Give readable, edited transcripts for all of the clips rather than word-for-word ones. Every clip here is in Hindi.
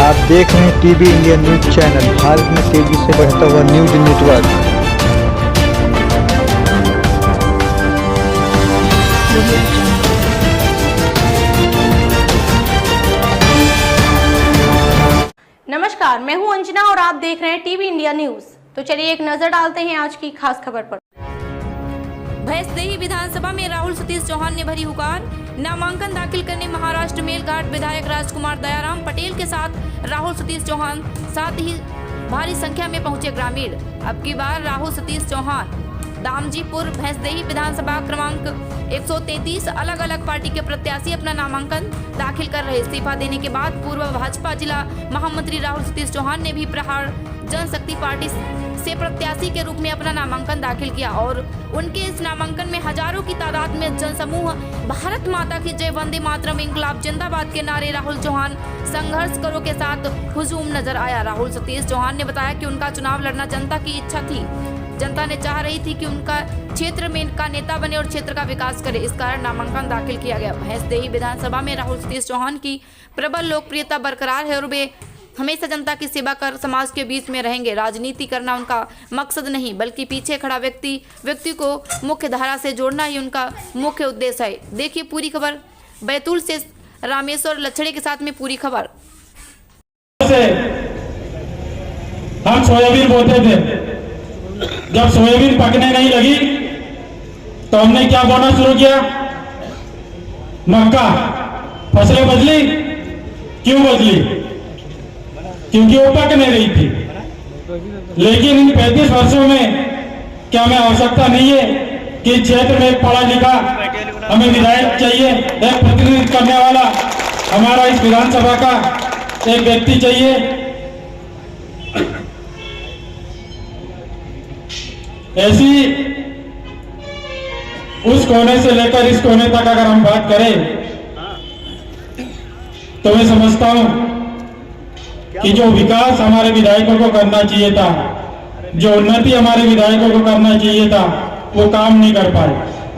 आप देख रहे हैं TV India news channel, Bharat में तेजी से बढ़ता हुआ न्यूज नेटवर्क। नमस्कार, मैं हूं अंजना और आप देख रहे हैं टीवी इंडिया न्यूज। तो चलिए एक नजर डालते हैं आज की खास खबर पर। भैंसदेही विधानसभा में राहुल सतीश चौहान ने भरी हुकार। नामांकन दाखिल करने महाराष्ट्र मेलघाट विधायक राजकुमार दयाराम पटेल के साथ राहुल सतीश चौहान, साथ ही भारी संख्या में पहुंचे ग्रामीण। अब की बार राहुल सतीश चौहान दामजीपुर भैंसदेही विधानसभा क्रमांक 133 अलग अलग पार्टी के प्रत्याशी अपना नामांकन दाखिल कर रहे। इस्तीफा देने के बाद पूर्व भाजपा जिला महामंत्री राहुल सतीश चौहान ने भी प्रहार जनशक्ति पार्टी से प्रत्याशी के रूप में अपना नामांकन दाखिल किया और उनके इस नामांकन में हजारों की तादाद में जनसमूह भारत माता की जय, वंदे मातरम, इंकलाब जिंदाबाद के नारे राहुल चौहान संघर्ष करो के साथ हुजूम नजर आया। राहुल सतीश चौहान ने बताया कि उनका चुनाव लड़ना जनता की इच्छा थी। जनता ने चाह रही थी कि उनका क्षेत्र में का नेता बने और क्षेत्र का विकास करे, इस कारण नामांकन दाखिल किया गया। भैंसदेही विधानसभा में राहुल सतीश चौहान की प्रबल लोकप्रियता बरकरार है और वे हमेशा जनता की सेवा कर समाज के बीच में रहेंगे। राजनीति करना उनका मकसद नहीं, बल्कि पीछे खड़ा व्यक्ति को मुख्य धारा से जोड़ना ही उनका मुख्य उद्देश्य है। देखिए पूरी खबर। बैतूल से रामेश्वर लछड़े के साथ में पूरी खबर। हम सोयाबीन बोते थे, जब सोयाबीन पकने नहीं लगी तो हमने क्या बोना शुरू किया? मक्का। फसलें बदली, क्यों बदली? क्योंकि वो पक नहीं रही थी। लेकिन इन 35 वर्षों में क्या हमें आवश्यकता नहीं है कि क्षेत्र में पढ़ा लिखा हमें विधायक चाहिए, एक प्रतिनिधित्व करने वाला हमारा इस विधानसभा का एक व्यक्ति चाहिए। ऐसी उस कोने से लेकर इस कोने तक अगर हम बात करें तो मैं समझता हूं कि जो विकास हमारे विधायकों को करना चाहिए था, जो उन्नति हमारे विधायकों को करना चाहिए था, वो काम नहीं कर पाए।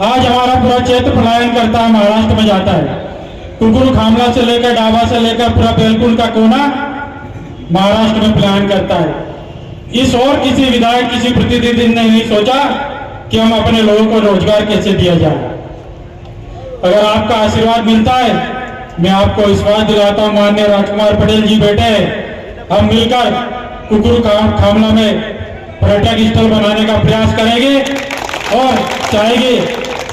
आज हमारा पूरा क्षेत्र पलायन करता है, महाराष्ट्र में जाता है। कुकुर खामला से लेकर डाबा से लेकर पूरा बेलकुल का कोना महाराष्ट्र में पलायन करता है। इस और किसी विधायक, किसी प्रतिनिधि ने नहीं सोचा कि हम अपने लोगों को रोजगार कैसे दिया जाए। अगर आपका आशीर्वाद मिलता है, मैं आपको विश्वास दिलाता हूं, माननीय राजकुमार पटेल जी बैठे, हम मिलकर कुकुर खामला में पर्यटक स्थल बनाने का प्रयास करेंगे और चाहेंगे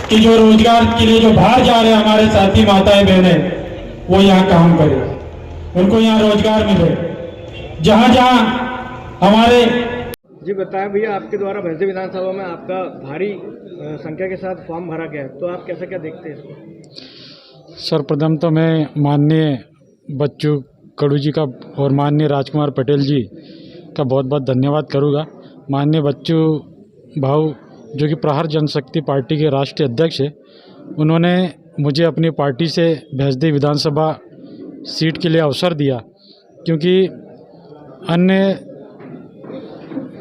कि जो रोजगार के लिए जो बाहर जा रहे हैं हमारे साथी माताएं बहनें, वो यहाँ काम करें, उनको यहाँ रोजगार मिले। जहाँ जहाँ हमारे जी बताएं भैया, आपके द्वारा भैंसदेही विधानसभा में आपका भारी संख्या के साथ फॉर्म भरा गया है, तो आप कैसा क्या देखते हैं इसको? सर्वप्रथम तो मैं माननीय बच्चू कडू जी का और माननीय राजकुमार पटेल जी का बहुत बहुत धन्यवाद करूँगा। माननीय बच्चू भाऊ जो कि प्रहार जनशक्ति पार्टी के राष्ट्रीय अध्यक्ष है, उन्होंने मुझे अपनी पार्टी से भैंसदेही विधानसभा सीट के लिए अवसर दिया, क्योंकि अन्य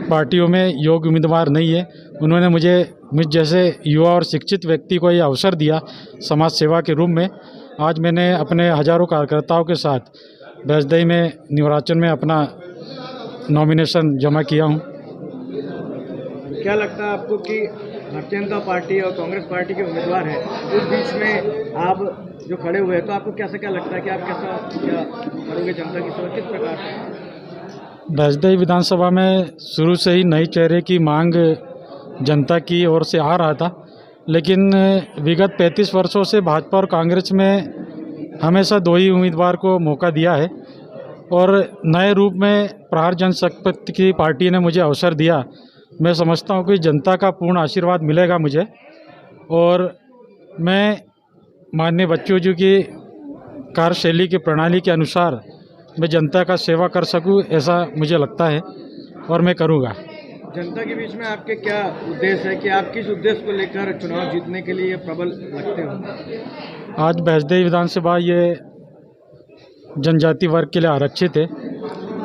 पार्टियों में योग्य उम्मीदवार नहीं है। उन्होंने मुझ जैसे युवा और शिक्षित व्यक्ति को ये अवसर दिया समाज सेवा के रूप में। आज मैंने अपने हजारों कार्यकर्ताओं के साथ भैंसदेही में निर्वाचन में अपना नॉमिनेशन जमा किया हूँ। क्या लगता है आपको कि भारतीय जनता पार्टी और कांग्रेस पार्टी के उम्मीदवार हैं, उस बीच में आप जो खड़े हुए हैं, तो आपको कैसा क्या लगता है कि आप क्या करोगे जनता की सेवा किस प्रकार से? भैंसदेही विधानसभा में शुरू से ही नए चेहरे की मांग जनता की ओर से आ रहा था, लेकिन विगत 35 वर्षों से भाजपा और कांग्रेस में हमेशा दो ही उम्मीदवार को मौका दिया है और नए रूप में प्रहार जनशक्ति की पार्टी ने मुझे अवसर दिया। मैं समझता हूं कि जनता का पूर्ण आशीर्वाद मिलेगा मुझे और मैं माननीय बच्चू जी की कार्यशैली की प्रणाली के अनुसार मैं जनता का सेवा कर सकूं, ऐसा मुझे लगता है और मैं करूंगा। जनता के बीच में आपके क्या उद्देश्य है कि आप किस उद्देश्य को लेकर चुनाव जीतने के लिए प्रबल लगते हो? आज भैंसदेही विधानसभा ये जनजाति वर्ग के लिए आरक्षित है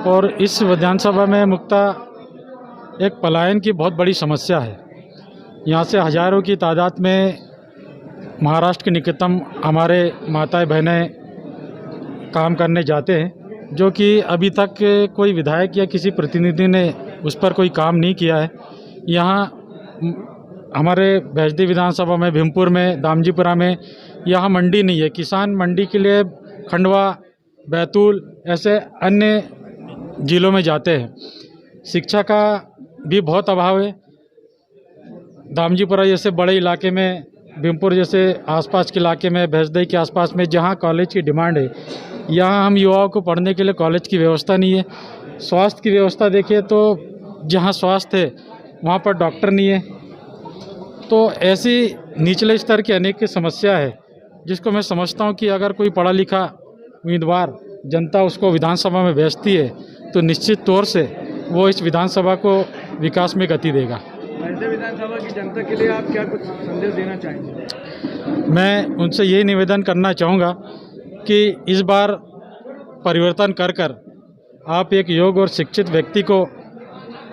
और इस विधानसभा में मुख्यतः एक पलायन की बहुत बड़ी समस्या है। यहाँ से हजारों की तादाद में महाराष्ट्र के निकटतम हमारे माताएं बहनें काम करने जाते हैं जो कि अभी तक कोई विधायक या किसी प्रतिनिधि ने उस पर कोई काम नहीं किया है। यहाँ हमारे भैंसदेही विधानसभा में, भीमपुर में, दामजीपुरा में यहाँ मंडी नहीं है। किसान मंडी के लिए खंडवा, बैतूल ऐसे अन्य जिलों में जाते हैं। शिक्षा का भी बहुत अभाव है। दामजीपुरा जैसे बड़े इलाके में, भीमपुर जैसे आसपास के इलाके में, भैंसदेही के आसपास में जहाँ कॉलेज की डिमांड है, यहाँ हम युवाओं को पढ़ने के लिए कॉलेज की व्यवस्था नहीं है। स्वास्थ्य की व्यवस्था देखिए तो जहाँ स्वास्थ्य है वहाँ पर डॉक्टर नहीं है। तो ऐसी निचले स्तर की अनेक समस्या है जिसको मैं समझता हूँ कि अगर कोई पढ़ा लिखा उम्मीदवार जनता उसको विधानसभा में भेजती है तो निश्चित तौर से वो इस विधानसभा को विकास में गति देगा। भैंसदेही विधानसभा की जनता के लिए आप क्या कुछ संदेश देना चाहेंगे? मैं उनसे यही निवेदन करना चाहूँगा कि इस बार परिवर्तन कर कर आप एक योग्य और शिक्षित व्यक्ति को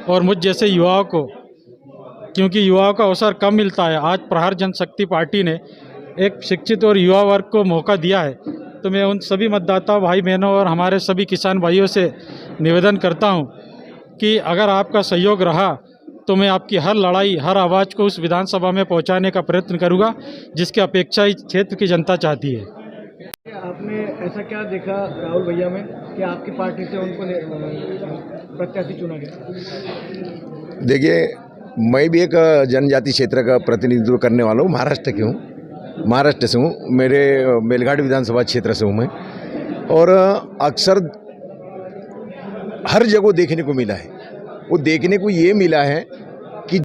और मुझ जैसे युवाओं को, क्योंकि युवाओं का अवसर कम मिलता है, आज प्रहार जनशक्ति पार्टी ने एक शिक्षित और युवा वर्ग को मौका दिया है। तो मैं उन सभी मतदाता भाई बहनों और हमारे सभी किसान भाइयों से निवेदन करता हूं कि अगर आपका सहयोग रहा तो मैं आपकी हर लड़ाई, हर आवाज़ को उस विधानसभा में पहुंचाने का प्रयत्न करूंगा जिसकी अपेक्षा इस क्षेत्र की जनता चाहती है। आपने ऐसा क्या देखा राहुल भैया में कि आपकी पार्टी से उनको प्रत्याशी चुना गया? देखिए, मैं भी एक जनजाति क्षेत्र का प्रतिनिधित्व करने वाला हूँ। महाराष्ट्र से हूँ। मेरे मेलघाट विधानसभा क्षेत्र से हूँ मैं। और अक्सर हर जगह देखने को मिला है, वो देखने को ये मिला है